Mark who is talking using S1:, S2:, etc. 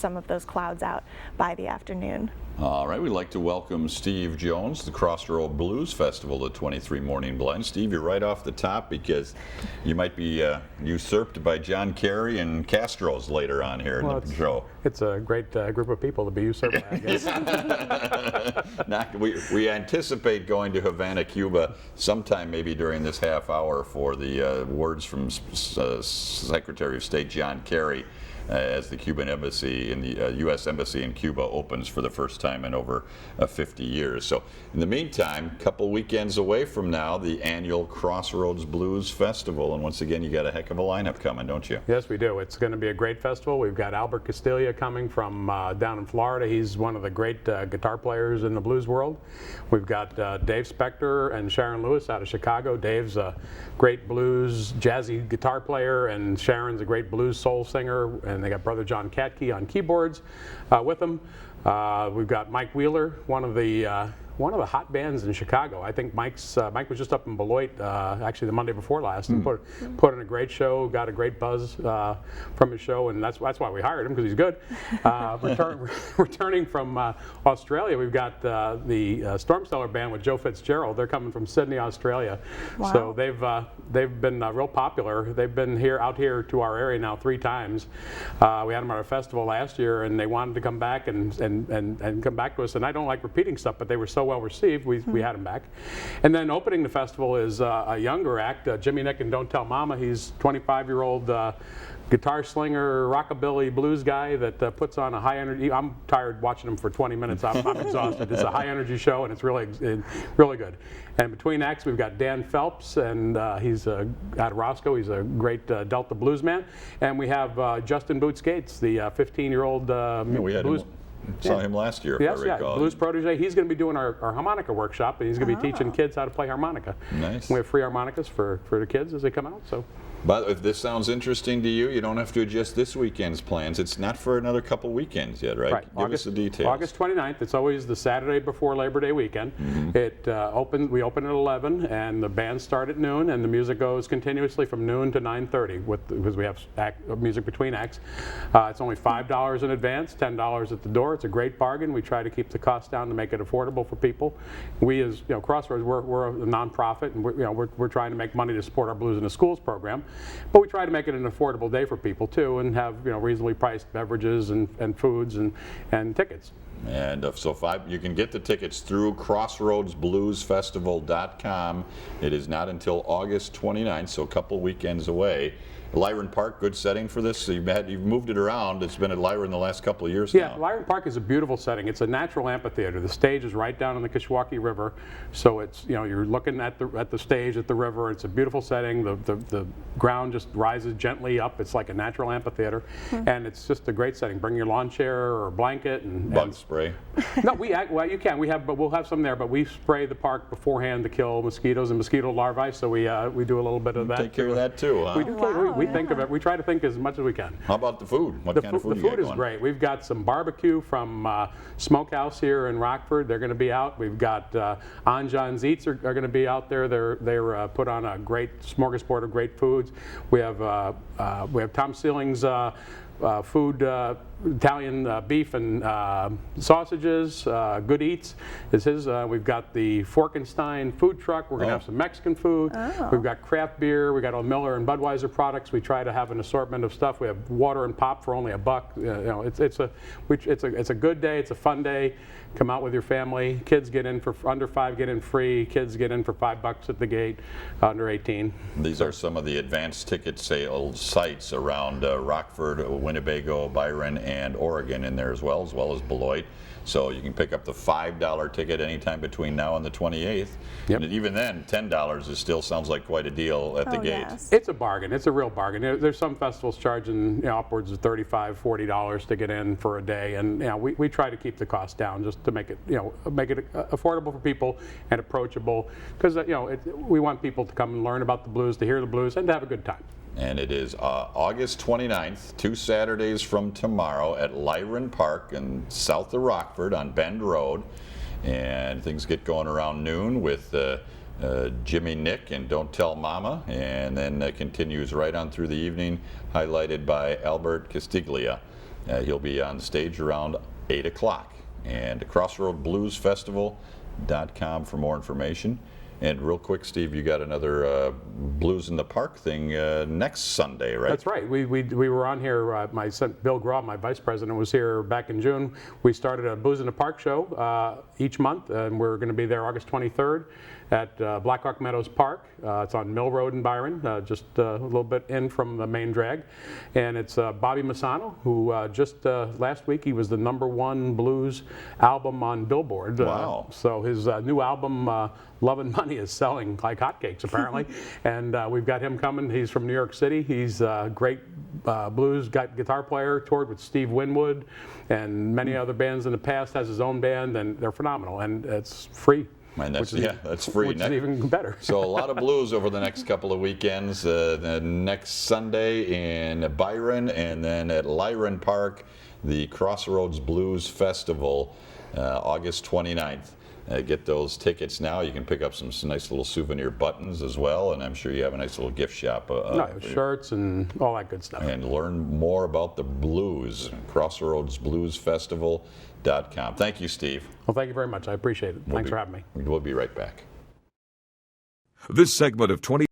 S1: some of those clouds out by the afternoon.
S2: All right, we'd like to welcome Steve Jones, the Crossroad Blues Festival, the 23 Morning Blend. Steve, you're right off the top because you might be usurped by John Kerry and Castro's later on here in the show.
S3: It's a great group of people to be usurped by, I guess.
S2: We anticipate going to Havana, Cuba sometime maybe during this half hour for the words from Secretary of State John Kerry as the Cuban embassy in the U.S. Embassy in Cuba opens for the first time in over 50 years. So in the meantime, a couple weekends away from now, the annual Crossroads Blues Festival. And once again, you got a heck of a lineup coming, don't you?
S3: Yes, we do. It's going to be a great festival. We've got Albert Castiglia coming from down in Florida. He's one of the great guitar players in the blues world. We've got Dave Spector and Sharon Lewis out of Chicago. Dave's a great blues, jazzy guitar player, and Sharon's a great blues soul singer. And they got brother John Katke on keyboards with them. We've got Mike Wheeler, one of the hot bands in Chicago. I think Mike was just up in Beloit actually the Monday before last and put in a great show, got a great buzz from his show, and that's why we hired him, because he's good. Returning from Australia, we've got the Storm Cellar Band with Joe Fitzgerald. They're coming from Sydney, Australia. Wow. So they've been real popular. They've been out here to our area now 3 times. We had them at our festival last year, and they wanted to come back and come back to us. And I don't like repeating stuff, but they were so well received, we had him back. And then opening the festival is a younger act, Jimmy Nick and Don't Tell Mama. He's 25-year-old guitar slinger, rockabilly blues guy that puts on a high energy. I'm tired watching him for 20 minutes. I'm exhausted. It's a high energy show, and it's really good. And between acts, we've got Dan Phelps, and he's out of Roscoe. He's a great Delta blues man. And we have Justin Boots Gates, the 15-year-old blues.
S2: Saw him last year,
S3: yes,
S2: if I recall.
S3: Blues protege. He's going to be doing our harmonica workshop, and he's going to be teaching kids how to play harmonica.
S2: Nice.
S3: We have free harmonicas for the kids as they come out. So.
S2: But if this sounds interesting to you, you don't have to adjust this weekend's plans. It's not for another couple weekends yet, right? Give us the details.
S3: August 29th. It's always the Saturday before Labor Day weekend. We open at 11, and the bands start at noon, and the music goes continuously from noon to 9:30 because we have music between acts. It's only $5 in advance, $10 at the door. It's a great bargain. We try to keep the cost down to make it affordable for people. We, as Crossroads, we're a nonprofit, and we're trying to make money to support our Blues in the Schools program. But we try to make it an affordable day for people too, and have reasonably priced beverages and foods and tickets.
S2: And you can get the tickets through crossroadsbluesfestival.com. It is not until August 29th, so a couple weekends away. Lyran Park, good setting for this. So you've moved it around. It's been at Lyran the last couple of years now.
S3: Yeah, Lyran Park is a beautiful setting. It's a natural amphitheater. The stage is right down in the Kishwaukee River, so it's you're looking at the stage at the river. It's a beautiful setting. The ground just rises gently up. It's like a natural amphitheater, and it's just a great setting. Bring your lawn chair or blanket and
S2: bug spray.
S3: No, you can. We'll have some there, but we spray the park beforehand to kill mosquitoes and mosquito larvae. So we do a little bit of that.
S2: Take care of that too, huh?
S3: We do. We think of it. We try to think as much as we can.
S2: How about the food? What kind of food you got going?
S3: The food is great. We've got some barbecue from Smokehouse here in Rockford. They're going to be out. We've got Anjan's Eats are going to be out there. They're put on a great smorgasbord of great foods. We have Tom Seeling's food, Italian beef and sausages. Good Eats is his. We've got the Forkenstein food truck. We're going to have some Mexican food. We've got craft beer. We got all Miller and Budweiser products. We try to have an assortment of stuff. We have water and pop for only $1. It's a good day. It's a fun day. Come out with your family. Kids get in for under 5, get in free. Kids get in for $5 at the gate. Under 18.
S2: These are some of the advanced ticket sales sites around Rockford, Winnebago, Byron, and Oregon in there as well as Beloit. So you can pick up the $5 ticket anytime between now and the 28th.
S3: Yep.
S2: And even then, $10 still sounds like quite a deal at the gate.
S1: Yes.
S3: It's a bargain. It's a real bargain. There's some festivals charging upwards of $35, $40 to get in for a day, and we try to keep the cost down just to make it affordable for people and approachable, because we want people to come and learn about the blues, to hear the blues, and to have a good time.
S2: And it is August 29th, 2 Saturdays from tomorrow at Lyran Park in south of Rockford on Bend Road. And things get going around noon with Jimmy Nick and Don't Tell Mama. And then continues right on through the evening, highlighted by Albert Castiglia. He'll be on stage around 8 o'clock. And CrossroadBluesFestival.com for more information. And real quick, Steve, you got another Blues in the Park thing next Sunday, right?
S3: That's right. We were on here. My son Bill Graw, my vice president, was here back in June. We started a Blues in the Park show each month, and we're going to be there August 23rd at Blackhawk Meadows Park. It's on Mill Road in Byron, just a little bit in from the main drag. And it's Bobby Massano, who just last week he was the #1 blues album on Billboard.
S2: Wow.
S3: So his new album, Love and Money, is selling like hotcakes apparently. And we've got him coming. He's from New York City. He's a great blues guitar player, toured with Steve Winwood and many other bands in the past, has his own band, and they're phenomenal. And it's free.
S2: And that's, that's free.
S3: Which is even better.
S2: So a lot of blues over the next couple of weekends. The next Sunday in Byron, and then at Lyran Park, the Crossroads Blues Festival, August 29th. Get those tickets now. You can pick up some nice little souvenir buttons as well, and I'm sure you have a nice little gift shop.
S3: Shirts and all that good stuff.
S2: And learn more about the blues. CrossroadsBluesFestival.com. Thank you, Steve.
S3: Well, thank you very much. I appreciate it. Thanks for having me.
S2: We'll be right back.
S4: This segment of 20